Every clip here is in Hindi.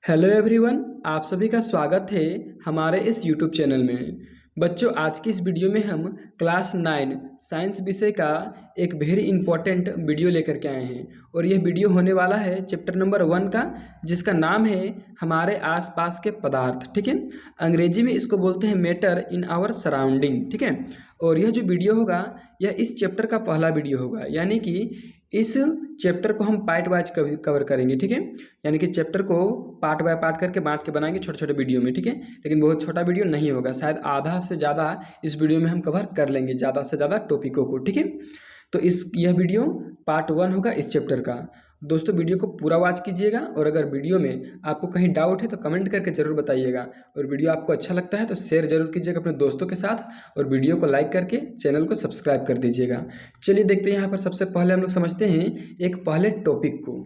हेलो एवरीवन, आप सभी का स्वागत है हमारे इस यूट्यूब चैनल में। बच्चों, आज की इस वीडियो में हम क्लास 9 साइंस विषय का एक वेरी इंपॉर्टेंट वीडियो लेकर के आए हैं और यह वीडियो होने वाला है चैप्टर नंबर 1 का, जिसका नाम है हमारे आसपास के पदार्थ। ठीक है, अंग्रेजी में इसको बोलते हैं मैटर इन आवर सराउंडिंग। ठीक है, और यह जो वीडियो होगा यह इस चैप्टर का पहला वीडियो होगा, यानी कि इस चैप्टर को हम पार्ट वाइज कवर करेंगे। ठीक है, यानी कि चैप्टर को पार्ट बाय पार्ट करके बांट के बनाएंगे छोटे छोटे वीडियो में। ठीक है, लेकिन बहुत छोटा वीडियो नहीं होगा, शायद आधा से ज़्यादा इस वीडियो में हम कवर कर लेंगे, ज़्यादा से ज़्यादा टॉपिकों को। ठीक है, तो यह वीडियो पार्ट 1 होगा इस चैप्टर का। दोस्तों, वीडियो को पूरा वॉच कीजिएगा और अगर वीडियो में आपको कहीं डाउट है तो कमेंट करके ज़रूर बताइएगा, और वीडियो आपको अच्छा लगता है तो शेयर ज़रूर कीजिएगा अपने दोस्तों के साथ और वीडियो को लाइक करके चैनल को सब्सक्राइब कर दीजिएगा। चलिए देखते हैं, यहाँ पर सबसे पहले हम लोग समझते हैं एक पहले टॉपिक को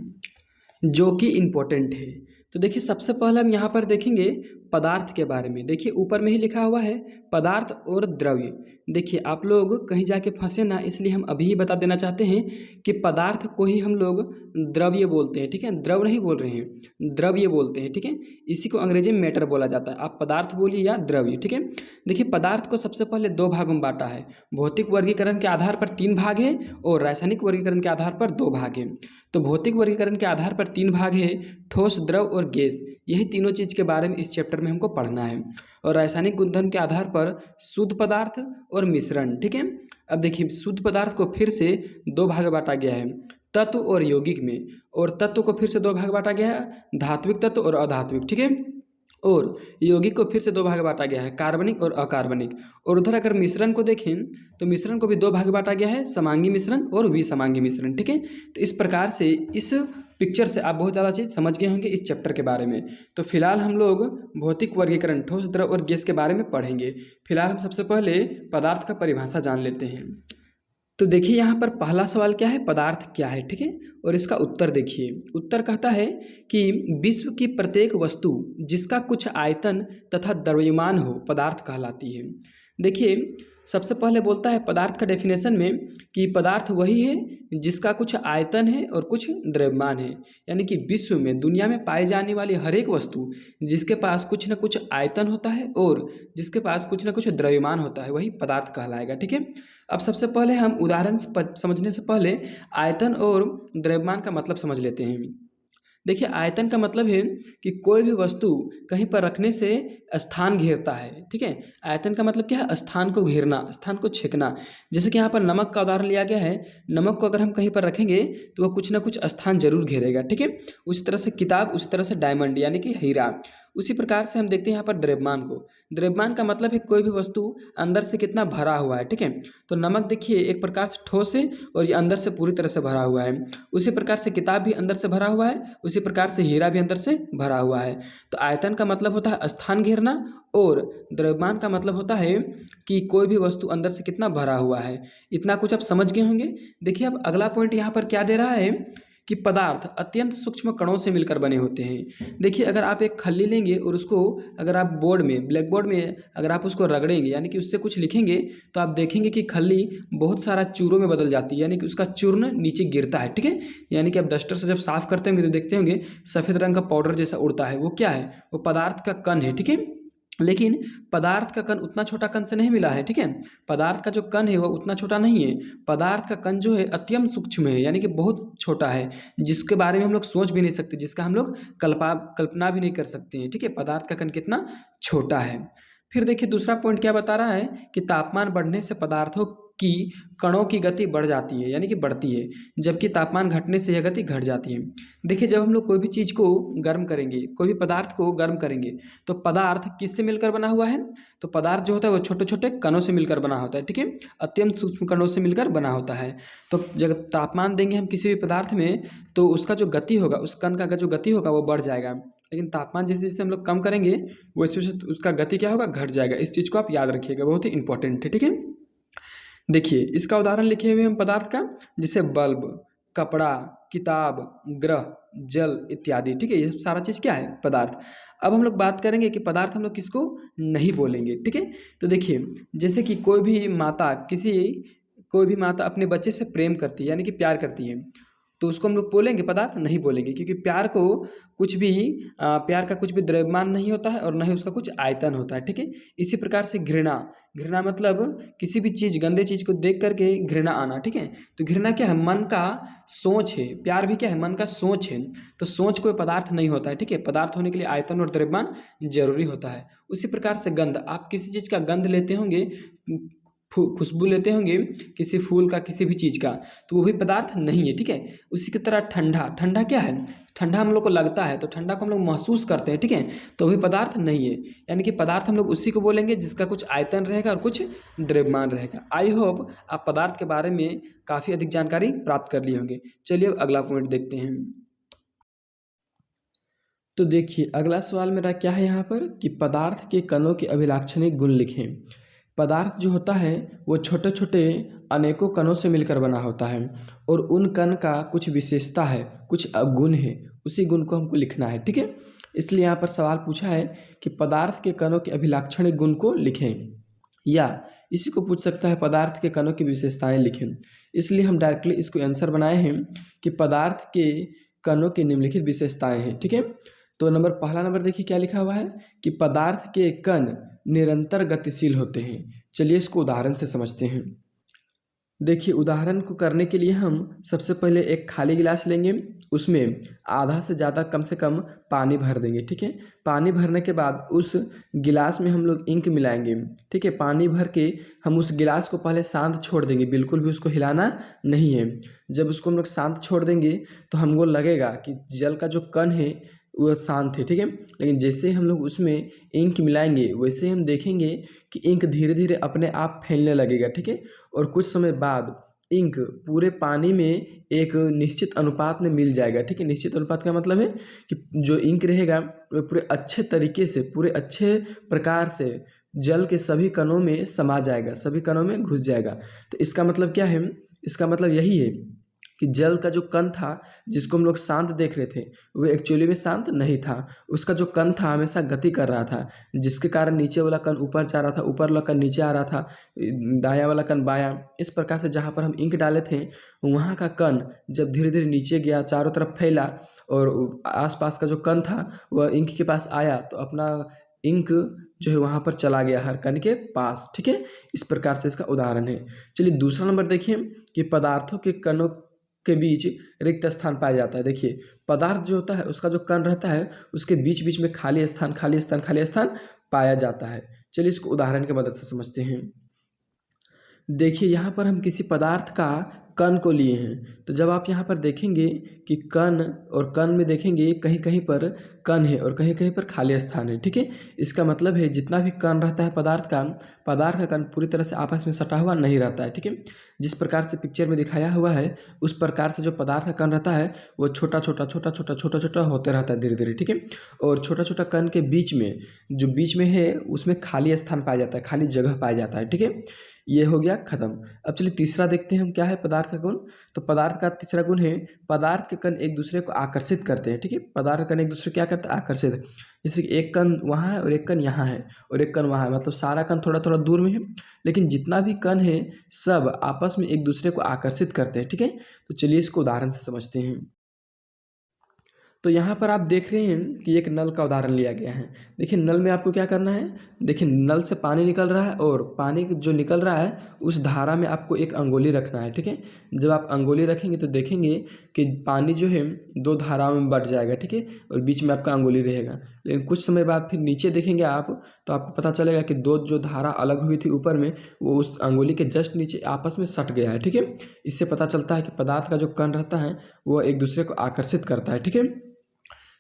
जो कि इम्पोर्टेंट है। तो देखिए, सबसे पहले हम यहाँ पर देखेंगे पदार्थ के बारे में। देखिए, ऊपर में ही लिखा हुआ है पदार्थ और द्रव्य। देखिए, आप लोग कहीं जाके फंसे ना, इसलिए हम अभी ही बता देना चाहते हैं कि पदार्थ को ही हम लोग द्रव्य बोलते हैं। ठीक है, द्रव नहीं बोल रहे हैं, द्रव्य बोलते हैं। ठीक है, इसी को अंग्रेजी में मैटर बोला जाता है। आप पदार्थ बोलिए या द्रव्य। ठीक है, देखिए, पदार्थ को सबसे पहले 2 भागों में बांटा है। भौतिक वर्गीकरण के आधार पर 3 भाग है और रासायनिक वर्गीकरण के आधार पर 2 भाग है। तो भौतिक वर्गीकरण के आधार पर 3 भाग है, ठोस, द्रव और गैस। यही तीनों चीज़ के बारे में इस चैप्टर में हमको पढ़ना है। और रासायनिक गुणधर्म के आधार पर शुद्ध पदार्थ और मिश्रण। ठीक है, अब देखिए, शुद्ध पदार्थ को फिर से 2 भाग में बांटा गया है, तत्व और यौगिक में। और तत्व को फिर से 2 भाग में बांटा गया है, धात्विक तत्व और अधात्विक। ठीक है, और यौगिक को फिर से 2 भाग में बांटा गया है, कार्बनिक और अकार्बनिक। और उधर अगर मिश्रण को देखें तो मिश्रण को भी 2 भाग में बांटा गया है, समांगी मिश्रण और विसमांगी मिश्रण। ठीक है, तो इस प्रकार से इस पिक्चर से आप बहुत ज़्यादा चीज़ समझ गए होंगे इस चैप्टर के बारे में। तो फिलहाल हम लोग भौतिक वर्गीकरण, ठोस, द्रव और गैस के बारे में पढ़ेंगे। फिलहाल हम सबसे पहले पदार्थ का परिभाषा जान लेते हैं। तो देखिए, यहाँ पर पहला सवाल क्या है, पदार्थ क्या है। ठीक है, और इसका उत्तर देखिए। उत्तर कहता है कि विश्व की प्रत्येक वस्तु जिसका कुछ आयतन तथा द्रव्यमान हो पदार्थ कहलाती है। देखिए, सबसे पहले बोलता है पदार्थ का डेफिनेशन में कि पदार्थ वही है जिसका कुछ आयतन है और कुछ द्रव्यमान है। यानी कि विश्व में, दुनिया में पाई जाने वाली हर एक वस्तु जिसके पास कुछ न कुछ आयतन होता है और जिसके पास कुछ न कुछ द्रव्यमान होता है, वही पदार्थ कहलाएगा। ठीक है, अब सबसे पहले हम उदाहरण समझने से पहले आयतन और द्रव्यमान का मतलब समझ लेते हैं। देखिए, आयतन का मतलब है कि कोई भी वस्तु कहीं पर रखने से स्थान घेरता है। ठीक है, आयतन का मतलब क्या है, स्थान को घेरना, स्थान को छेकना। जैसे कि यहाँ पर नमक का उदाहरण लिया गया है, नमक को अगर हम कहीं पर रखेंगे तो वह कुछ ना कुछ स्थान जरूर घेरेगा। ठीक है, उसी तरह से किताब, उसी तरह से डायमंड यानी कि हीरा। उसी प्रकार से हम देखते हैं यहाँ पर द्रव्यमान को। द्रव्यमान का मतलब है कोई भी वस्तु अंदर से कितना भरा हुआ है। ठीक है, तो नमक देखिए एक प्रकार से ठोस है और ये अंदर से पूरी तरह से भरा हुआ है। उसी प्रकार से किताब भी अंदर से भरा हुआ है, उसी प्रकार से हीरा भी अंदर से भरा हुआ है। तो आयतन का मतलब होता है स्थान घेरना और द्रव्यमान का मतलब होता है कि कोई भी वस्तु अंदर से कितना भरा हुआ है। इतना कुछ आप समझ गए होंगे। देखिए, अब अगला पॉइंट यहाँ पर क्या दे रहा है कि पदार्थ अत्यंत सूक्ष्म कणों से मिलकर बने होते हैं। देखिए, अगर आप एक खल्ली लेंगे और उसको अगर आप बोर्ड में, ब्लैक बोर्ड में अगर आप उसको रगड़ेंगे यानी कि उससे कुछ लिखेंगे तो आप देखेंगे कि खल्ली बहुत सारा चूरों में बदल जाती है, यानी कि उसका चूर्ण नीचे गिरता है। ठीक है, यानी कि आप डस्टर से जब साफ करते होंगे तो देखते होंगे सफ़ेद रंग का पाउडर जैसा उड़ता है, वो क्या है, वो पदार्थ का कण है। ठीक है, लेकिन पदार्थ का कण उतना छोटा कण से नहीं मिला है। ठीक है, पदार्थ का जो कण है वह उतना छोटा नहीं है। पदार्थ का कण जो है अत्यंत सूक्ष्म है, यानी कि बहुत छोटा है, जिसके बारे में हम लोग सोच भी नहीं सकते, जिसका हम लोग कल्पना भी नहीं कर सकते हैं। ठीक है, पदार्थ का कण कितना छोटा है। फिर देखिए, दूसरा पॉइंट क्या बता रहा है कि तापमान बढ़ने से पदार्थों की कणों की गति बढ़ जाती है, यानी कि बढ़ती है, जबकि तापमान घटने से यह गति घट जाती है। देखिए, जब हम लोग कोई भी चीज़ को गर्म करेंगे, कोई भी पदार्थ को गर्म करेंगे तो पदार्थ किससे मिलकर बना हुआ है, तो पदार्थ जो होता है वो छोटे छोटे कणों से मिलकर बना होता है। ठीक है, अत्यंत सूक्ष्म कणों से मिलकर बना होता है। तो जब तापमान देंगे हम किसी भी पदार्थ में तो उसका जो गति होगा, उस कण का जो गति होगा वो बढ़ जाएगा, लेकिन तापमान जैसे जैसे हम लोग कम करेंगे वैसे वैसे उसका गति क्या होगा, घट जाएगा। इस चीज़ को आप याद रखिएगा, बहुत ही इंपॉर्टेंट है। ठीक है, देखिए, इसका उदाहरण लिखे हुए हम पदार्थ का, जैसे बल्ब, कपड़ा, किताब, ग्रह, जल इत्यादि। ठीक है, ये सारा चीज़ क्या है, पदार्थ। अब हम लोग बात करेंगे कि पदार्थ हम लोग किसको नहीं बोलेंगे। ठीक है, तो देखिए, जैसे कि कोई भी माता अपने बच्चे से प्रेम करती है, यानी कि प्यार करती है, तो उसको हम लोग बोलेंगे पदार्थ? नहीं बोलेंगे, क्योंकि प्यार का कुछ भी द्रव्यमान नहीं होता है और न ही उसका कुछ आयतन होता है, ठीक है। इसी प्रकार से घृणा, घृणा मतलब किसी भी चीज़, गंदे चीज़ को देख करके घृणा आना, ठीक है। तो घृणा क्या है? मन का सोच है। प्यार भी क्या है? मन का सोच है। तो सोच कोई पदार्थ नहीं होता है, ठीक है। पदार्थ होने के लिए आयतन और द्रव्यमान जरूरी होता है। उसी प्रकार से गंध, आप किसी चीज़ का गंध लेते होंगे, खुशबू लेते होंगे किसी फूल का, किसी भी चीज़ का, तो वो भी पदार्थ नहीं है, ठीक है। उसी की तरह ठंडा, ठंडा क्या है? ठंडा हम लोग को लगता है, तो ठंडा को हम लोग महसूस करते हैं, ठीक है, तो वो भी पदार्थ नहीं है। यानी कि पदार्थ हम लोग उसी को बोलेंगे जिसका कुछ आयतन रहेगा और कुछ द्रव्यमान रहेगा। आई होप आप पदार्थ के बारे में काफ़ी अधिक जानकारी प्राप्त कर लिए होंगे। चलिए अब अगला पॉइंट देखते हैं। तो देखिए अगला सवाल मेरा क्या है यहाँ पर कि पदार्थ के कणों के अभिलाक्षणिक गुण लिखें। पदार्थ जो होता है वो छोटे छोटे अनेकों कणों से मिलकर बना होता है और उन कण का कुछ विशेषता है, कुछ गुण है, उसी गुण को हमको लिखना है, ठीक है। इसलिए यहाँ पर सवाल पूछा है कि पदार्थ के कणों के अभिलाक्षणिक गुण को लिखें, या इसी को पूछ सकता है पदार्थ के कणों की विशेषताएं लिखें। इसलिए हम डायरेक्टली इसको आंसर बनाए हैं कि पदार्थ के कणों की निम्नलिखित विशेषताएं हैं, ठीक है। तो पहला नंबर देखिए क्या लिखा हुआ है कि पदार्थ के कण निरंतर गतिशील होते हैं। चलिए इसको उदाहरण से समझते हैं। देखिए उदाहरण को करने के लिए हम सबसे पहले एक खाली गिलास लेंगे, उसमें आधा से ज़्यादा कम से कम पानी भर देंगे, ठीक है। पानी भरने के बाद उस गिलास में हम लोग इंक मिलाएंगे, ठीक है। पानी भर के हम उस गिलास को पहले शांत छोड़ देंगे, बिल्कुल भी उसको हिलाना नहीं है। जब उसको हम लोग शांत छोड़ देंगे तो हमको लगेगा कि जल का जो कण है वो शांत है, ठीक है। लेकिन जैसे हम लोग उसमें इंक मिलाएंगे वैसे हम देखेंगे कि इंक धीरे धीरे अपने आप फैलने लगेगा, ठीक है। और कुछ समय बाद इंक पूरे पानी में एक निश्चित अनुपात में मिल जाएगा, ठीक है। निश्चित अनुपात का मतलब है कि जो इंक रहेगा वो पूरे अच्छे तरीके से, पूरे अच्छे प्रकार से जल के सभी कणों में समा जाएगा, सभी कणों में घुस जाएगा। तो इसका मतलब क्या है? इसका मतलब यही है कि जल का जो कण था जिसको हम लोग शांत देख रहे थे वो एक्चुअली में शांत नहीं था। उसका जो कण था हमेशा गति कर रहा था, जिसके कारण नीचे वाला कण ऊपर जा रहा था, ऊपर वाला कण नीचे आ रहा था, दायां वाला कण बायां। इस प्रकार से जहाँ पर हम इंक डाले थे वहाँ का कण जब धीरे धीरे नीचे गया, चारों तरफ फैला और आसपास का जो कण था वह इंक के पास आया तो अपना इंक जो है वहाँ पर चला गया हर कण के पास, ठीक है। इस प्रकार से इसका उदाहरण है। चलिए दूसरा नंबर देखिए कि पदार्थों के कणों के बीच रिक्त स्थान पाया जाता है। देखिए पदार्थ जो होता है उसका जो कण रहता है उसके बीच बीच में खाली स्थान, खाली स्थान, खाली स्थान पाया जाता है। चलिए इसको उदाहरण की मदद से समझते हैं। देखिए यहाँ पर हम किसी पदार्थ का कण को लिए हैं, तो जब आप यहाँ पर देखेंगे कि कण और कण में देखेंगे कहीं कहीं पर कण है और कहीं कहीं पर खाली स्थान है, ठीक है। इसका मतलब है जितना भी कण रहता है पदार्थ का कण पूरी तरह से आपस में सटा हुआ नहीं रहता है, ठीक है। जिस प्रकार से पिक्चर में दिखाया हुआ है उस प्रकार से जो पदार्थ का कण रहता है वो छोटा छोटा छोटा छोटा छोटा छोटा होते रहता है धीरे धीरे, ठीक है। और छोटा छोटा कण के बीच में जो बीच में है उसमें खाली स्थान पाया जाता है, खाली जगह पाया जाता है, ठीक है। ये हो गया खत्म। अब चलिए तीसरा देखते हैं हम क्या है पदार्थ का गुण। तो पदार्थ का तीसरा गुण है पदार्थ के कण एक दूसरे को आकर्षित करते हैं, ठीक है। पदार्थ के कण एक दूसरे क्या करते हैं? आकर्षित। जैसे कि एक कण वहाँ है और एक कण यहाँ है और एक कण वहाँ है, मतलब सारा कण थोड़ा थोड़ा दूर में है, लेकिन जितना भी कण है सब आपस में एक दूसरे को आकर्षित करते हैं, ठीक है। तो चलिए इसको उदाहरण से समझते हैं। तो यहाँ पर आप देख रहे हैं कि एक नल का उदाहरण लिया गया है। देखिए नल में आपको क्या करना है, देखिए नल से पानी निकल रहा है और पानी जो निकल रहा है उस धारा में आपको एक अंगुली रखना है, ठीक है। जब आप अंगुली रखेंगे तो देखेंगे कि पानी जो है दो धाराओं में बट जाएगा, ठीक है, और बीच में आपका अंगुली रहेगा। लेकिन कुछ समय बाद फिर नीचे देखेंगे आप तो आपको पता चलेगा कि दो जो धारा अलग हुई थी ऊपर में वो उस अंगुली के जस्ट नीचे आपस में सट गया है, ठीक है। इससे पता चलता है कि पदार्थ का जो कण रहता है वो एक दूसरे को आकर्षित करता है, ठीक है।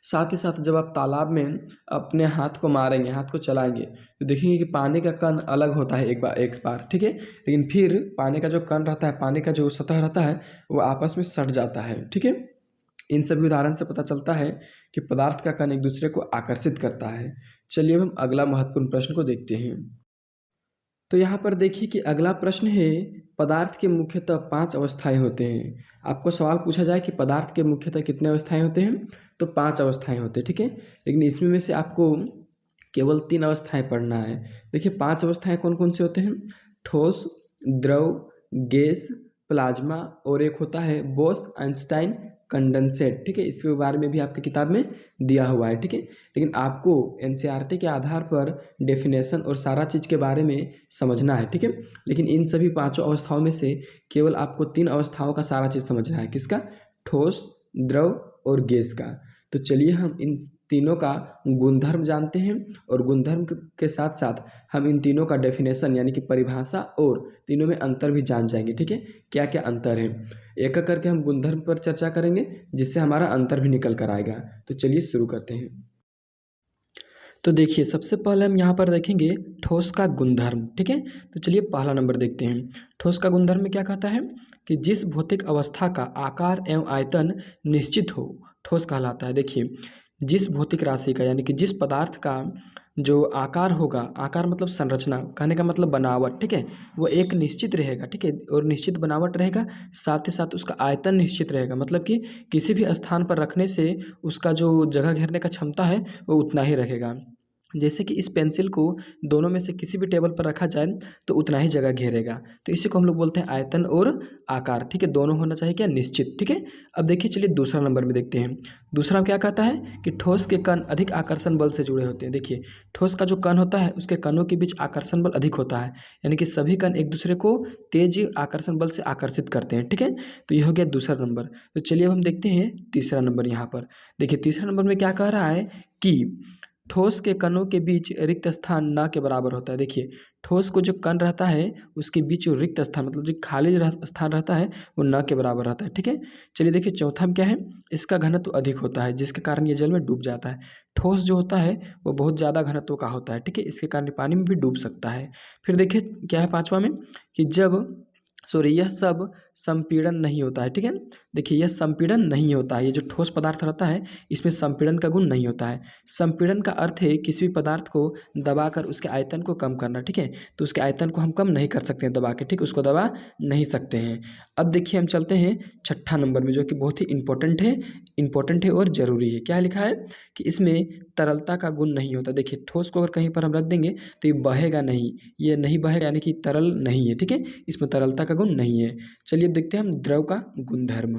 साथ ही साथ जब आप तालाब में अपने हाथ को मारेंगे, हाथ को चलाएंगे तो देखेंगे कि पानी का कण अलग होता है एक बार, ठीक है। लेकिन फिर पानी का जो कण रहता है, पानी का जो सतह रहता है वो आपस में सट जाता है, ठीक है। इन सभी उदाहरण से पता चलता है कि पदार्थ का कण एक दूसरे को आकर्षित करता है। चलिए अब हम अगला महत्वपूर्ण प्रश्न को देखते हैं। तो यहाँ पर देखिए कि अगला प्रश्न है पदार्थ के मुख्यतः 5 अवस्थाएं होते हैं। आपको सवाल पूछा जाए कि पदार्थ के मुख्यतः कितने अवस्थाएं होते हैं, तो 5 अवस्थाएं होते हैं, ठीक है। लेकिन इसमें में से आपको केवल 3 अवस्थाएं पढ़ना है। देखिए 5 अवस्थाएं कौन कौन से होते हैं? ठोस, द्रव, गैस प्लाज्मा और एक होता है बोस आइंस्टाइन कंडेंसेट। ठीक है, इसके बारे में भी आपकी किताब में दिया हुआ है। ठीक है, लेकिन आपको एनसीईआरटी के आधार पर डेफिनेशन और सारा चीज़ के बारे में समझना है। ठीक है, लेकिन इन सभी पांचों अवस्थाओं में से केवल आपको 3 अवस्थाओं का सारा चीज़ समझना है। किसका? ठोस, द्रव और गैस का। तो चलिए हम इन तीनों का गुणधर्म जानते हैं और गुणधर्म के साथ साथ हम इन तीनों का डेफिनेशन यानी कि परिभाषा और तीनों में अंतर भी जान जाएंगे। ठीक है, क्या क्या अंतर है एक एक करके हम गुणधर्म पर चर्चा करेंगे, जिससे हमारा अंतर भी निकल कर आएगा। तो चलिए शुरू करते हैं। तो देखिए, सबसे पहले हम यहाँ पर देखेंगे ठोस का गुणधर्म। ठीक है, तो चलिए पहला नंबर देखते हैं। ठोस का गुणधर्म में क्या कहता है कि जिस भौतिक अवस्था का आकार एवं आयतन निश्चित हो, ठोस कहलाता है। देखिए, जिस भौतिक राशि का यानी कि जिस पदार्थ का जो आकार होगा, आकार मतलब संरचना, कहने का मतलब बनावट। ठीक है, वो एक निश्चित रहेगा। ठीक है, और निश्चित बनावट रहेगा, साथ ही साथ उसका आयतन निश्चित रहेगा। मतलब कि किसी भी स्थान पर रखने से उसका जो जगह घेरने का क्षमता है वो उतना ही रहेगा। जैसे कि इस पेंसिल को दोनों में से किसी भी टेबल पर रखा जाए तो उतना ही जगह घेरेगा। तो इसी को हम लोग बोलते हैं आयतन और आकार। ठीक है, दोनों होना चाहिए क्या? निश्चित। ठीक है, अब देखिए, चलिए दूसरा नंबर में देखते हैं। दूसरा क्या कहता है कि ठोस के कण अधिक आकर्षण बल से जुड़े होते हैं। देखिए, ठोस का जो कण होता है उसके कणों के बीच आकर्षण बल अधिक होता है, यानी कि सभी कण एक दूसरे को तेज आकर्षण बल से आकर्षित करते हैं। ठीक है, तो ये हो गया दूसरा नंबर। तो चलिए अब हम देखते हैं तीसरा नंबर। यहाँ पर देखिए, तीसरा नंबर में क्या कह रहा है कि ठोस के कणों के बीच रिक्त स्थान न के बराबर होता है। देखिए, ठोस को जो कण रहता है उसके बीच जो रिक्त स्थान मतलब जो खाली स्थान रहता है वो न के बराबर रहता है। ठीक है, चलिए देखिए, चौथा में क्या है, इसका घनत्व अधिक होता है, जिसके कारण ये जल में डूब जाता है। ठोस जो होता है वो बहुत ज़्यादा घनत्व का होता है। ठीक है, इसके कारण पानी में भी डूब सकता है। फिर देखिए क्या है पाँचवा में कि जब सॉरी यह सब संपीड़न नहीं होता है। ठीक है, देखिए यह संपीड़न नहीं होता है। ये जो ठोस पदार्थ रहता है इसमें संपीड़न का गुण नहीं होता है। संपीड़न का अर्थ है किसी भी पदार्थ को दबाकर उसके आयतन को कम करना। ठीक है, तो उसके आयतन को हम कम नहीं कर सकते हैं दबा के। ठीक, उसको दबा नहीं सकते हैं। अब देखिए हम चलते हैं छठा नंबर में, जो कि बहुत ही इंपॉर्टेंट है और ज़रूरी है। क्या लिखा है कि इसमें तरलता का गुण नहीं होता। देखिए, ठोस को अगर कहीं पर हम रख देंगे तो ये बहेगा नहीं, ये नहीं बहेगा, यानी कि तरल नहीं है। ठीक है, इसमें तरलता का गुण नहीं है। चलिए अब देखते हैं हम द्रव का गुणधर्म।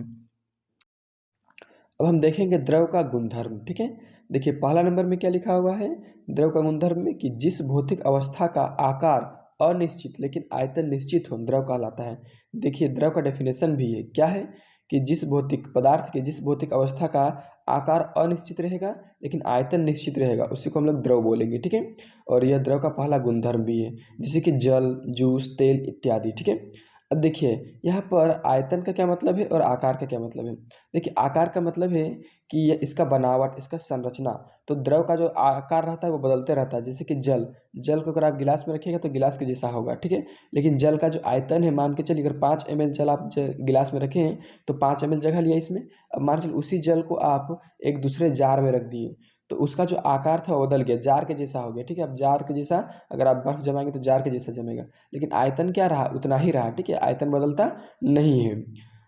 अब हम देखेंगे द्रव का गुणधर्म। ठीक है, देखिए पहला नंबर में क्या लिखा हुआ है द्रव का गुणधर्म में कि जिस भौतिक अवस्था का आकार अनिश्चित लेकिन आयतन निश्चित हो, द्रव कहलाता है। देखिए, द्रव का डेफिनेशन भी है, क्या है कि जिस भौतिक पदार्थ के जिस भौतिक अवस्था का आकार अनिश्चित रहेगा लेकिन आयतन निश्चित रहेगा, उसी को हम लोग द्रव बोलेंगे। ठीक है, और यह द्रव का पहला गुणधर्म भी है, जैसे कि जल, जूस, तेल इत्यादि। ठीक है, अब देखिए यहाँ पर आयतन का क्या मतलब है और आकार का क्या मतलब है। देखिए, आकार का मतलब है कि ये इसका बनावट, इसका संरचना। तो द्रव का जो आकार रहता है वो बदलते रहता है। जैसे कि जल को अगर आप गिलास में रखिएगा तो गिलास के जैसा होगा। ठीक है, लेकिन जल का जो आयतन है, मान के चलिए अगर 5 ml जल आप गिलास में रखे हैं तो 5 ml जगह लिया इसमें। अब मान चलिए उसी जल को आप एक दूसरे जार में रख दिए तो उसका जो आकार था वो बदल गया, जार के जैसा हो गया। ठीक है, अब जार के जैसा अगर आप बर्फ जमाएंगे तो जार के जैसा जमेगा, लेकिन आयतन क्या रहा? उतना ही रहा। ठीक है, आयतन बदलता नहीं है।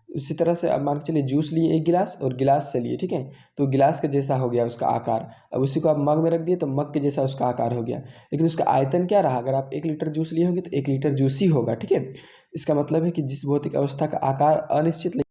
इसी तरह से अब मान के चलिए जूस लिए एक गिलास और गिलास से लिए। ठीक है, तो गिलास के जैसा हो गया उसका आकार। अब उसी को आप मग में रख दिए तो मग के जैसा उसका आकार हो गया, लेकिन उसका आयतन क्या रहा? अगर आप 1 लीटर जूस लिए होंगे तो 1 लीटर जूस ही होगा। ठीक है, इसका मतलब है कि जिस भौतिक अवस्था का आकार अनिश्चित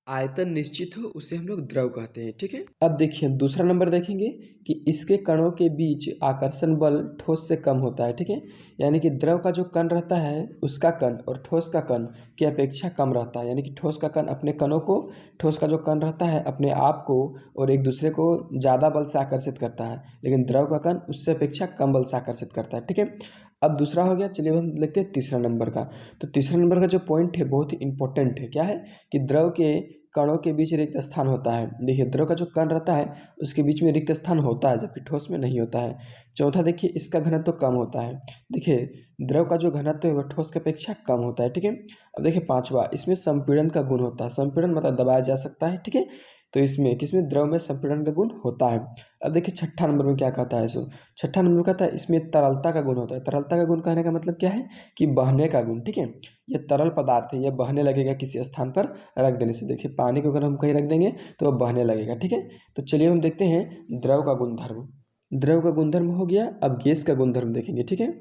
आयतन निश्चित हो उसे हम लोग द्रव कहते हैं। ठीक है, अब देखिए हम दूसरा नंबर देखेंगे कि इसके कणों के बीच आकर्षण बल ठोस से कम होता है। ठीक है, यानी कि द्रव का जो कण रहता है उसका कण और ठोस का कण की अपेक्षा कम रहता है। यानी कि ठोस का कण अपने कणों को, ठोस का जो कण रहता है अपने आप को और एक दूसरे को ज़्यादा बल से आकर्षित करता है, लेकिन द्रव का कण उससे अपेक्षा कम बल से आकर्षित करता है। ठीक है, अब दूसरा हो गया। चलिए अब हम लिखते हैं तीसरा नंबर का। तो तीसरा नंबर का जो पॉइंट है बहुत ही इंपॉर्टेंट है। क्या है कि द्रव के कणों के बीच रिक्त स्थान होता है। देखिए, द्रव का जो कण रहता है उसके बीच में रिक्त स्थान होता है, जबकि ठोस में नहीं होता है। चौथा देखिए, इसका घनत्व कम होता है। देखिए, द्रव का जो घनत्व है वह ठोस की अपेक्षा कम होता है। ठीक है, अब देखिए पांचवा, इसमें संपीड़न का गुण होता है। संपीड़न मतलब दबाया जा सकता है। ठीक है, तो इसमें किसमें? द्रव में संपीड़न का गुण होता है। अब देखिए छठा नंबर में क्या कहता है, सो छठा नंबर कहता है इसमें तरलता का गुण होता है। तरलता का गुण कहने का मतलब क्या है कि बहने का गुण। ठीक है, यह तरल पदार्थ है, यह बहने लगेगा किसी स्थान पर रख देने से। देखिए, पानी को अगर हम कहीं रख देंगे तो वह बहने लगेगा। ठीक है, तो चलिए हम देखते हैं द्रव का गुणधर्म। द्रव का गुणधर्म हो गया, अब गैस का गुणधर्म देखेंगे। ठीक है,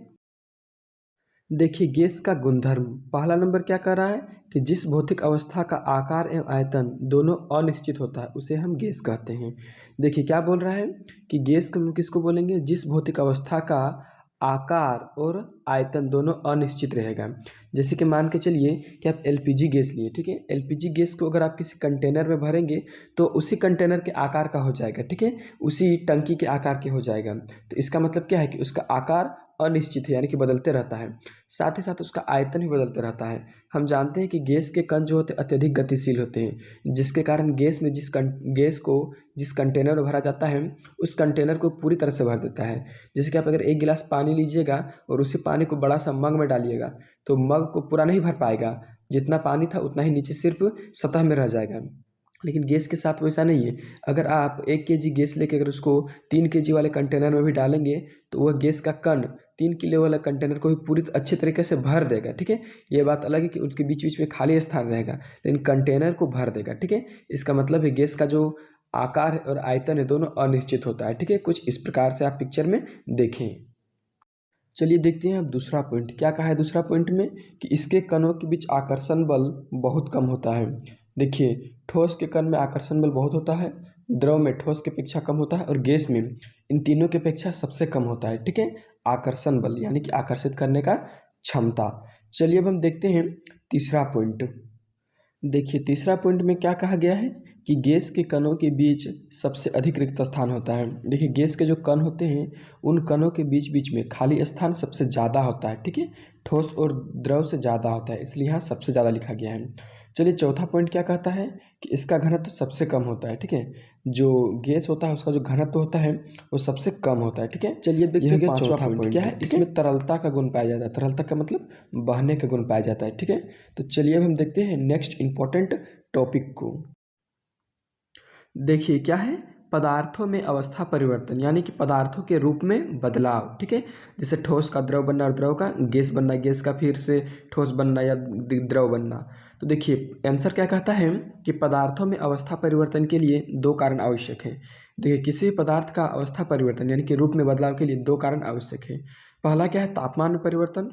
देखिए गैस का गुणधर्म, पहला नंबर क्या कर रहा है कि जिस भौतिक अवस्था का आकार एवं आयतन दोनों अनिश्चित होता है उसे हम गैस कहते हैं। देखिए क्या बोल रहा है कि गैस को हम लोग किसको बोलेंगे, जिस भौतिक अवस्था का आकार और आयतन दोनों अनिश्चित रहेगा। जैसे कि मान के चलिए कि आप एलपीजी गैस लिए, ठीक है। एलपीजी गैस को अगर आप किसी कंटेनर में भरेंगे तो उसी कंटेनर के आकार का हो जाएगा, ठीक है, उसी टंकी के आकार के हो जाएगा। तो इसका मतलब क्या है कि उसका आकार अनिश्चित है, यानी कि बदलते रहता है। साथ ही साथ उसका आयतन भी बदलते रहता है। हम जानते हैं कि गैस के कण जो होते हैं अत्यधिक गतिशील होते हैं, जिसके कारण गैस में गैस को जिस कंटेनर में भरा जाता है उस कंटेनर को पूरी तरह से भर देता है। जैसे कि आप अगर एक गिलास पानी लीजिएगा और उसी पानी को बड़ा सा मग में डालिएगा तो मग को पूरा नहीं भर पाएगा, जितना पानी था उतना ही नीचे सिर्फ सतह में रह जाएगा। लेकिन गैस के साथ वैसा नहीं है। अगर आप 1 केजी गैस लेके अगर उसको 3 केजी वाले कंटेनर में भी डालेंगे तो वह गैस का कण 3 किलो वाला कंटेनर को भी पूरी अच्छे तरीके से भर देगा, ठीक है। ये बात अलग है कि उसके बीच बीच में खाली स्थान रहेगा, लेकिन कंटेनर को भर देगा, ठीक है। इसका मतलब है गैस का जो आकार और आयतन है दोनों अनिश्चित होता है, ठीक है। कुछ इस प्रकार से आप पिक्चर में देखें। चलिए देखते हैं अब दूसरा पॉइंट। क्या कहा है दूसरा पॉइंट में कि इसके कणों के बीच आकर्षण बल बहुत कम होता है। देखिए ठोस के कण में आकर्षण बल बहुत होता है, द्रव में ठोस की अपेक्षा कम होता है और गैस में इन तीनों की अपेक्षा सबसे कम होता है, ठीक है। आकर्षण बल यानी कि आकर्षित करने का क्षमता। चलिए अब हम देखते हैं तीसरा पॉइंट। देखिए तीसरा पॉइंट में क्या कहा गया है कि गैस के कणों के बीच सबसे अधिक रिक्त स्थान होता है। देखिए गैस के जो कण होते हैं उन कणों के बीच बीच में खाली स्थान सबसे ज़्यादा होता है, ठीक है। ठोस और द्रव से ज़्यादा होता है, इसलिए यहाँ सबसे ज़्यादा लिखा गया है। चलिए चौथा पॉइंट क्या कहता है कि इसका घनत्व सबसे कम होता है, ठीक है। जो गैस होता है उसका जो घनत्व होता है वो सबसे कम होता है, ठीक है। चलिए अब देखते हैं पांचवा पॉइंट क्या है। इसमें तरलता का गुण पाया जाता है। तरलता का मतलब बहने का गुण पाया जाता है, ठीक है। तो चलिए अब हम देखते हैं नेक्स्ट इंपॉर्टेंट टॉपिक को। देखिए क्या है, पदार्थों में अवस्था परिवर्तन यानी कि पदार्थों के रूप में बदलाव, ठीक है। जैसे ठोस का द्रव बनना और द्रव का गैस बनना, गैस का फिर से ठोस बनना या द्रव बनना। तो देखिए आंसर क्या कहता है कि पदार्थों में अवस्था परिवर्तन के लिए 2 कारण आवश्यक है। देखिए किसी पदार्थ का अवस्था परिवर्तन यानी कि रूप में बदलाव के लिए 2 कारण आवश्यक है। पहला क्या है, तापमान में परिवर्तन,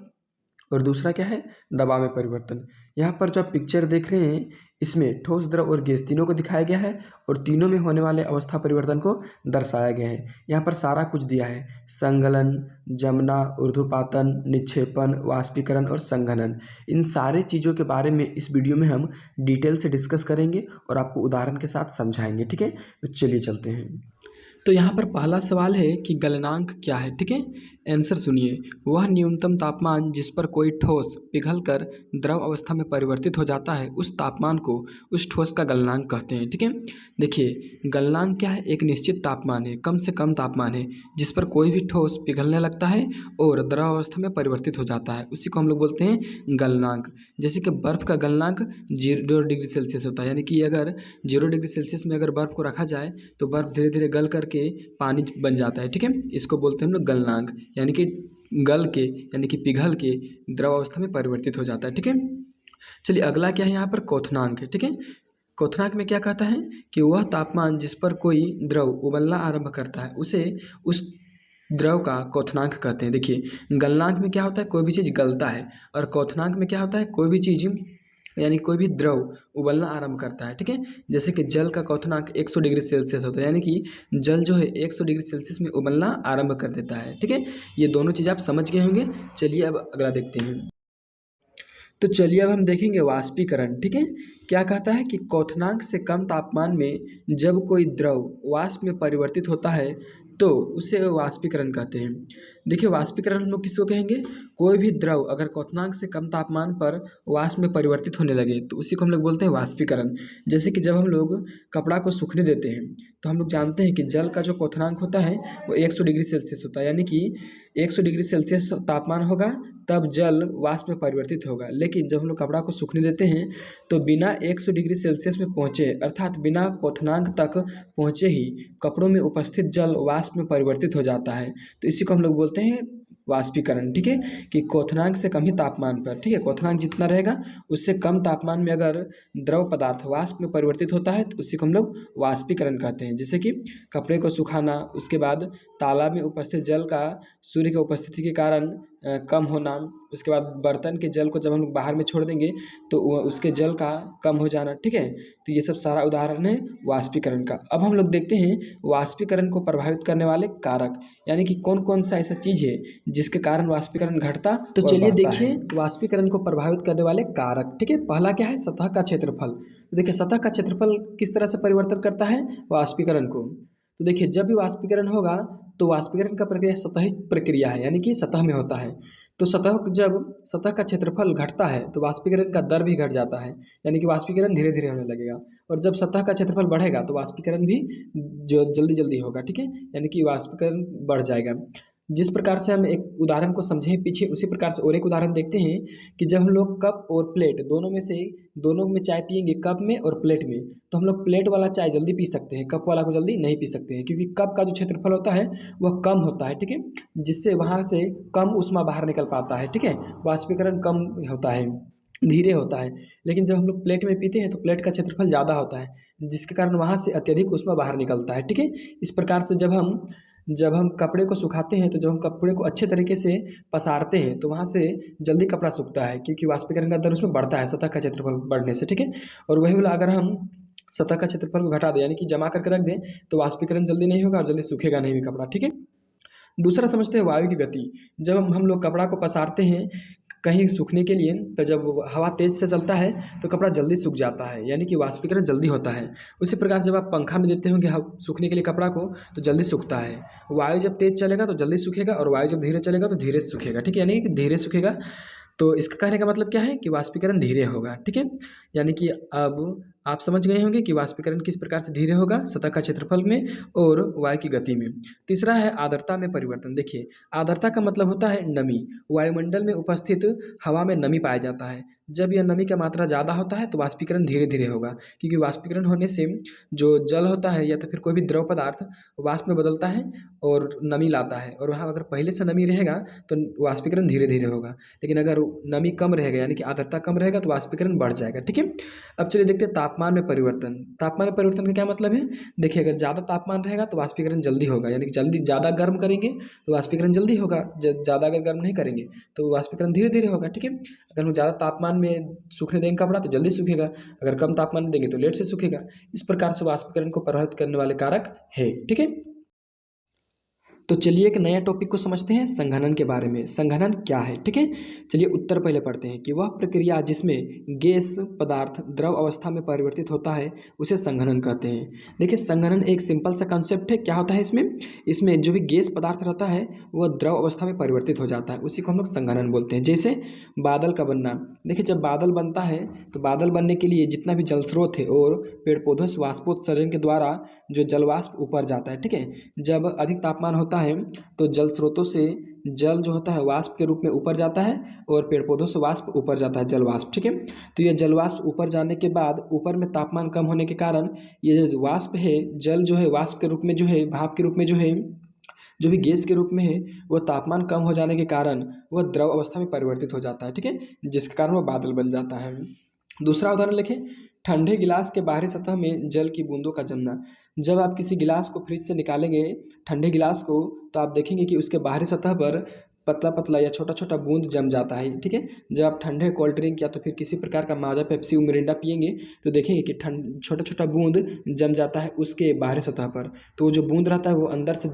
और दूसरा क्या है, दबाव में परिवर्तन। यहाँ पर जो आप पिक्चर देख रहे हैं इसमें ठोस द्रव और गैस तीनों को दिखाया गया है और तीनों में होने वाले अवस्था परिवर्तन को दर्शाया गया है। यहाँ पर सारा कुछ दिया है, संगलन, जमना, ऊर्ध्वपातन, निक्षेपण, वाष्पीकरण और संघनन। इन सारे चीज़ों के बारे में इस वीडियो में हम डिटेल से डिस्कस करेंगे और आपको उदाहरण के साथ समझाएंगे, ठीक है। तो चलिए चलते हैं। तो यहाँ पर पहला सवाल है कि गलनांक क्या है, ठीक है। आंसर सुनिए, वह न्यूनतम तापमान जिस पर कोई ठोस पिघलकर द्रव अवस्था में परिवर्तित हो जाता है उस तापमान को उस ठोस का गलनांक कहते हैं, ठीक है। देखिए गलनांक क्या है, एक निश्चित तापमान है, कम से कम तापमान है जिस पर कोई भी ठोस पिघलने लगता है और द्रव अवस्था में परिवर्तित हो जाता है, उसी को हम लोग बोलते हैं गलनांक। जैसे कि बर्फ़ का गलनांक 0 डिग्री सेल्सियस होता है, यानी कि अगर 0 डिग्री सेल्सियस में अगर बर्फ़ को रखा जाए तो बर्फ़ धीरे धीरे गल करके पानी बन जाता है, ठीक है। इसको बोलते हैं हम लोग गलनांक, यानी कि गल के यानी कि पिघल के द्रव अवस्था में परिवर्तित हो जाता है, ठीक है। चलिए अगला क्या है, यहाँ पर क्वथनांक है, ठीक है। क्वथनांक में क्या कहता है कि वह तापमान जिस पर कोई द्रव उबलना आरंभ करता है उसे उस द्रव का क्वथनांक कहते हैं। देखिए गलनांक में क्या होता है, कोई भी चीज़ गलता है, और क्वथनांक में क्या होता है, कोई भी चीज़ यानी कोई भी द्रव उबलना आरंभ करता है, ठीक है। जैसे कि जल का क्वथनांक 100 डिग्री सेल्सियस होता है, यानी कि जल जो है 100 डिग्री सेल्सियस में उबलना आरंभ कर देता है, ठीक है। ये दोनों चीज़ आप समझ गए होंगे। चलिए अब अगला देखते हैं। तो चलिए अब हम देखेंगे वाष्पीकरण, ठीक है। क्या कहता है कि क्वथनांक से कम तापमान में जब कोई द्रव वाष्प में परिवर्तित होता है तो उसे वाष्पीकरण कहते हैं। देखिए वाष्पीकरण हम लोग किसको कहेंगे, कोई भी द्रव अगर क्वथनांक से कम तापमान पर वाष्प में परिवर्तित होने लगे तो उसी को हम लोग बोलते हैं वाष्पीकरण। जैसे कि जब हम लोग कपड़ा को सूखने देते हैं तो हम लोग जानते हैं कि जल का जो क्वथनांक होता है वो 100 डिग्री सेल्सियस होता है, यानी कि 100 डिग्री सेल्सियस तापमान होगा तब जल वाष्प में परिवर्तित होगा। लेकिन जब हम लोग कपड़ा को सूखने देते हैं तो बिना 100 डिग्री सेल्सियस में पहुँचे अर्थात बिना क्वथनांक तक पहुँचे ही कपड़ों में उपस्थित जल वाष्प में परिवर्तित हो जाता है। तो इसी को हम लोग बोलते हैं वाष्पीकरण, ठीक है। कि क्वथनांक से कम ही तापमान पर, ठीक है, क्वथनांक जितना रहेगा उससे कम तापमान में अगर द्रव पदार्थ वाष्प में परिवर्तित होता है तो उसी को हम लोग वाष्पीकरण कहते हैं। जैसे कि कपड़े को सुखाना, उसके बाद तालाब में उपस्थित जल का सूर्य की उपस्थिति के कारण कम होना, उसके बाद बर्तन के जल को जब हम बाहर में छोड़ देंगे तो उसके जल का कम हो जाना, ठीक है। तो ये सब सारा उदाहरण है वाष्पीकरण का। अब हम लोग देखते हैं वाष्पीकरण को प्रभावित करने वाले कारक, यानी कि कौन कौन सा ऐसा चीज़ है जिसके कारण वाष्पीकरण घटता तो चलिए देखिए वाष्पीकरण को प्रभावित करने वाले कारक, ठीक है। पहला क्या है, सतह का क्षेत्रफल। तो देखिए सतह का क्षेत्रफल किस तरह से परिवर्तन करता है वाष्पीकरण को। तो देखिए जब भी वाष्पीकरण होगा तो वाष्पीकरण का प्रक्रिया सतही प्रक्रिया है, यानी कि सतह में होता है। तो जब सतह का क्षेत्रफल घटता है तो वाष्पीकरण का दर भी घट जाता है, यानी कि वाष्पीकरण धीरे धीरे होने लगेगा। और जब सतह का क्षेत्रफल बढ़ेगा तो वाष्पीकरण भी जो जल्दी जल्दी होगा, ठीक है, यानी कि वाष्पीकरण बढ़ जाएगा। जिस प्रकार से हम एक उदाहरण को समझे पीछे, उसी प्रकार से और एक उदाहरण देखते हैं कि जब हम लोग कप और प्लेट दोनों में चाय पियेंगे, कप में और प्लेट में, तो हम लोग प्लेट वाला चाय जल्दी पी सकते हैं, कप वाला को जल्दी नहीं पी सकते हैं, क्योंकि कप का जो क्षेत्रफल होता है वह कम होता है, ठीक है, जिससे वहाँ से कम ऊष्मा बाहर निकल पाता है, ठीक है, वाष्पीकरण कम होता है, धीरे होता है। लेकिन जब हम लोग प्लेट में पीते हैं तो प्लेट का क्षेत्रफल ज़्यादा होता है, जिसके कारण वहाँ से अत्यधिक ऊष्मा बाहर निकलता है, ठीक है। इस प्रकार से जब हम कपड़े को सुखाते हैं, तो जब हम कपड़े को अच्छे तरीके से पसारते हैं तो वहाँ से जल्दी कपड़ा सूखता है, क्योंकि वाष्पीकरण का दर उसमें बढ़ता है सतह का क्षेत्रफल बढ़ने से, ठीक है। और वही वाला अगर हम सतह का क्षेत्रफल को घटा दें, यानी कि जमा करके रख दें, तो वाष्पीकरण जल्दी नहीं होगा और जल्दी सूखेगा नहीं भी कपड़ा, ठीक है। दूसरा समझते हैं वायु की गति। जब हम लोग कपड़ा को पसारते हैं कहीं सूखने के लिए, तो जब हवा तेज़ से चलता है तो कपड़ा जल्दी सूख जाता है, यानी कि वाष्पीकरण जल्दी होता है। उसी प्रकार जब आप पंखा में देते होंगे सूखने के लिए कपड़ा को, तो जल्दी सूखता है। वायु जब तेज़ चलेगा तो जल्दी सूखेगा, और वायु जब धीरे चलेगा तो धीरे सूखेगा, ठीक है, यानी कि धीरे सूखेगा। तो इसका कहने का मतलब क्या है कि वाष्पीकरण धीरे होगा, ठीक है। यानी कि अब आप समझ गए होंगे कि वाष्पीकरण किस प्रकार से धीरे होगा, सतह का क्षेत्रफल में और वायु की गति में। तीसरा है आर्द्रता में परिवर्तन। देखिए आर्द्रता का मतलब होता है नमी। वायुमंडल में उपस्थित हवा में नमी पाया जाता है। जब यह नमी का मात्रा ज़्यादा होता है तो वाष्पीकरण धीरे धीरे होगा, क्योंकि वाष्पीकरण होने से जो जल होता है या तो फिर कोई भी द्रव पदार्थ वाष्प में बदलता है और नमी लाता है, और वहाँ अगर पहले से नमी रहेगा तो वाष्पीकरण धीरे धीरे होगा। लेकिन अगर नमी कम रहेगा, यानी कि आर्द्रता कम रहेगा, तो वाष्पीकरण बढ़ जाएगा, ठीक है। अब चलिए देखते हैं तापमान में परिवर्तन। तापमान में परिवर्तन का क्या मतलब है, देखिए अगर ज़्यादा तापमान रहेगा तो वाष्पीकरण जल्दी होगा, यानी कि जल्दी ज़्यादा गर्म करेंगे तो वाष्पीकरण जल्दी होगा, ज़्यादा अगर गर्म नहीं करेंगे तो वाष्पीकरण धीरे धीरे होगा, ठीक है। अगर हम ज़्यादा तापमान में सूखने देंगे कपड़ा तो जल्दी सूखेगा, अगर कम तापमान में देंगे तो लेट से सूखेगा। इस प्रकार से वाष्पीकरण को प्रभावित करने वाले कारक है, ठीक है। तो चलिए एक नया टॉपिक को समझते हैं, संघनन के बारे में। संघनन क्या है, ठीक है। चलिए उत्तर पहले पढ़ते हैं कि वह प्रक्रिया जिसमें गैस पदार्थ द्रव अवस्था में परिवर्तित होता है उसे संघनन कहते हैं। देखिए संघनन एक सिंपल सा कंसेप्ट है। क्या होता है इसमें जो भी गैस पदार्थ रहता है वह द्रव अवस्था में परिवर्तित हो जाता है, उसी को हम लोग संघनन बोलते हैं। जैसे बादल का बनना। देखिए जब बादल बनता है तो बादल बनने के लिए जितना भी जल स्रोत है और पेड़ पौधों से वाष्पोत्सर्जन के द्वारा जो जलवाष्प ऊपर जाता है, ठीक है। जब अधिक तापमान होता है तो जल स्रोतों से जल जो होता है वाष्प के रूप में ऊपर जाता है, और पेड़ पौधों से वाष्प ऊपर जाता है, जल वाष्प, ठीक है। तो ये जल वाष्प ऊपर जाने के बाद ऊपर में तापमान कम होने के कारण ये जो वाष्प है, जल जो है वाष्प के रूप में जो है, भाप के रूप में जो है, जो भी गैस के रूप में है, वह तापमान कम हो जाने के कारण वह द्रव अवस्था में परिवर्तित हो जाता है, ठीक है, जिसके कारण वह बादल बन जाता है। दूसरा उदाहरण लिखें, ठंडे गिलास के बाहरी सतह में जल की बूंदों का जमना। जब आप किसी गिलास को फ्रिज से निकालेंगे, ठंडे गिलास को, तो आप देखेंगे कि उसके बाहरी सतह पर पतला पतला या छोटा छोटा बूंद जम जाता है, ठीक है। जब आप ठंडे कोल्ड ड्रिंक या तो फिर किसी प्रकार का माजा, पेप्सी, मिरिंडा पियेंगे तो देखेंगे कि छोटा छोटा बूंद जम जाता है उसके बाहरी सतह पर। तो वो जो बूंद रहता है वो अंदर से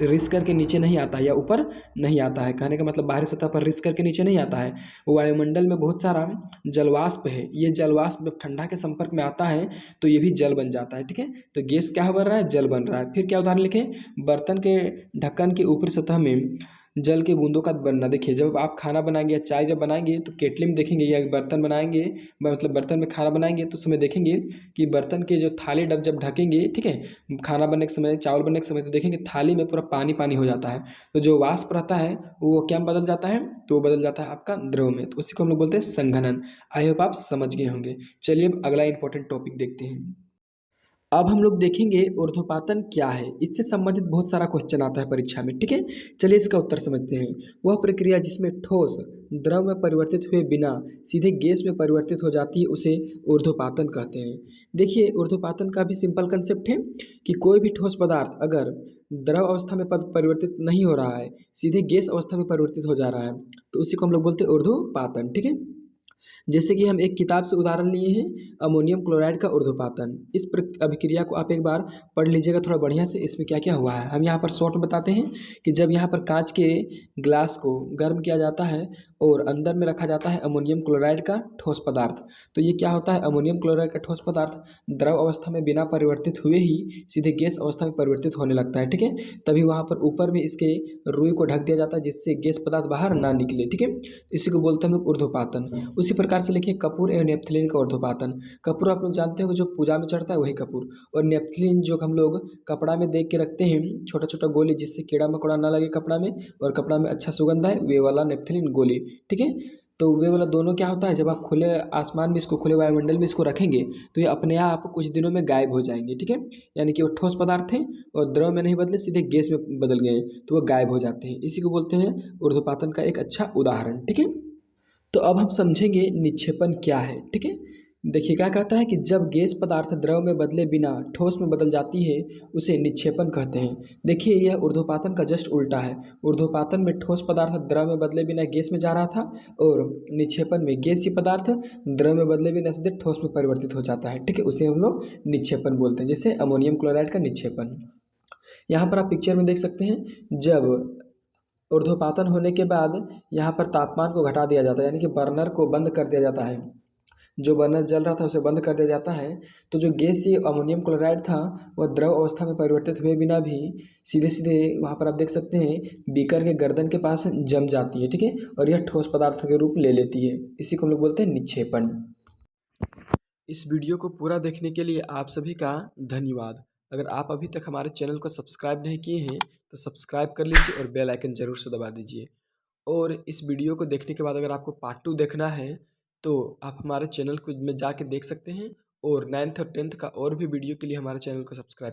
रिस करके नीचे नहीं आता है या ऊपर नहीं आता है। कहने का मतलब बाहरी सतह पर रिस करके नीचे नहीं आता है। वायुमंडल में बहुत सारा जलवाष्प है, ये जलवाष्प जब ठंडा के संपर्क में आता है तो ये भी जल बन जाता है, ठीक है। तो गैस क्या बन रहा है, जल बन रहा है। फिर क्या उदाहरण लिखें, बर्तन के ढक्कन के ऊपरी सतह में जल के बूंदों का बनना। देखिए जब आप खाना बनाएंगे या चाय जब बनाएंगे तो केटली में देखेंगे, या बर्तन बनाएंगे मतलब बर्तन में खाना बनाएंगे तो उसमें देखेंगे कि बर्तन के जो थाली डब जब ढकेंगे, ठीक है, खाना बनने के समय, चावल बनने के समय, तो देखेंगे थाली में पूरा पानी पानी हो जाता है। तो जो वाष्प रहता है वो क्या बदल जाता है, तो वो बदल जाता है आपका द्रव में। तो उसी को हम लोग बोलते हैं संघनन। आई होप आप समझ गए होंगे। चलिए अब अगला इंपॉर्टेंट टॉपिक देखते हैं। अब हम लोग देखेंगे ऊर्ध्वपातन क्या है। इससे संबंधित बहुत सारा क्वेश्चन आता है परीक्षा में, ठीक है। चलिए इसका उत्तर समझते हैं। वह प्रक्रिया जिसमें ठोस द्रव में परिवर्तित हुए बिना सीधे गैस में परिवर्तित हो जाती है उसे ऊर्ध्वपातन कहते हैं। देखिए ऊर्ध्वपातन का भी सिंपल कंसेप्ट है कि कोई भी ठोस पदार्थ अगर द्रव अवस्था में परिवर्तित नहीं हो रहा है, सीधे गैस अवस्था में परिवर्तित हो जा रहा है, तो उसी को हम लोग बोलते हैं ऊर्ध्वपातन। ठीक है। जैसे कि हम एक किताब से उदाहरण लिए हैं, अमोनियम क्लोराइड का ऊर्ध्वपातन। इस अभिक्रिया को आप एक बार पढ़ लीजिएगा थोड़ा बढ़िया से, इसमें क्या क्या हुआ है। हम यहाँ पर शॉर्ट में बताते हैं कि जब यहाँ पर कांच के ग्लास को गर्म किया जाता है और अंदर में रखा जाता है अमोनियम क्लोराइड का ठोस पदार्थ, तो ये क्या होता है, अमोनियम क्लोराइड का ठोस पदार्थ द्रव अवस्था में बिना परिवर्तित हुए ही सीधे गैस अवस्था में परिवर्तित होने लगता है। ठीक है। तभी वहाँ पर ऊपर में इसके रुई को ढक दिया जाता है जिससे गैस पदार्थ बाहर ना निकले। ठीक है। इसी को बोलते हैं हम लोग ऊर्ध्वपातन। उसी प्रकार से लिखिए कपूर एवं नेपथलीन का ऊर्ध्वपातन। कपूर आप लोग जानते हो कि जो पूजा में चढ़ता है वही कपूर, और नेपथलीन जो हम लोग कपड़ा में देख के रखते हैं, छोटा छोटा गोली जिससे कीड़ा मकोड़ा ना लगे कपड़ा में और कपड़ा में अच्छा सुगंध आए, वे वाला नेपथलीन गोली। ठीक है। तो वे वाला दोनों क्या होता है, जब आप खुले आसमान में इसको, खुले वायुमंडल में इसको रखेंगे तो ये अपने आप कुछ दिनों में गायब हो जाएंगे। ठीक है। यानी कि वो ठोस पदार्थ थे और द्रव में नहीं बदले, सीधे गैस में बदल गए तो वो गायब हो जाते हैं। इसी को बोलते हैं ऊर्ध्वपातन का एक अच्छा उदाहरण। ठीक है। तो अब हम समझेंगे निक्षेपण क्या है। ठीक है। देखिए क्या कहता है कि जब गैस पदार्थ द्रव में बदले बिना ठोस में बदल जाती है उसे निक्षेपण कहते हैं। देखिए यह ऊर्ध्वपातन का जस्ट उल्टा है। ऊर्ध्वपातन में ठोस पदार्थ द्रव में बदले बिना गैस में जा रहा था और निक्षेपण में गैसीय पदार्थ द्रव में बदले बिना सीधे ठोस में परिवर्तित हो जाता है। ठीक है। उसे हम लोग निक्षेपण बोलते हैं, जैसे अमोनियम क्लोराइड का निक्षेपण। यहाँ पर आप पिक्चर में देख सकते हैं, जब ऊर्ध्वपातन होने के बाद यहाँ पर तापमान को घटा दिया जाता है, यानी कि बर्नर को बंद कर दिया जाता है। जो बर्नर जल रहा था उसे बंद कर दिया जाता है, तो जो गैसीय अमोनियम क्लोराइड था वह द्रव अवस्था में परिवर्तित हुए बिना भी सीधे सीधे वहाँ पर आप देख सकते हैं बीकर के गर्दन के पास जम जाती है। ठीक है। और यह ठोस पदार्थ के रूप ले लेती है। इसी को हम लोग बोलते हैं निक्षेपण। इस वीडियो को पूरा देखने के लिए आप सभी का धन्यवाद। अगर आप अभी तक हमारे चैनल को सब्सक्राइब नहीं किए हैं तो सब्सक्राइब कर लीजिए और बेल आइकन ज़रूर से दबा दीजिए। और इस वीडियो को देखने के बाद अगर आपको पार्ट 2 देखना है तो आप हमारे चैनल को में जाके देख सकते हैं, और 9th और 10th का और भी वीडियो के लिए हमारे चैनल को सब्सक्राइब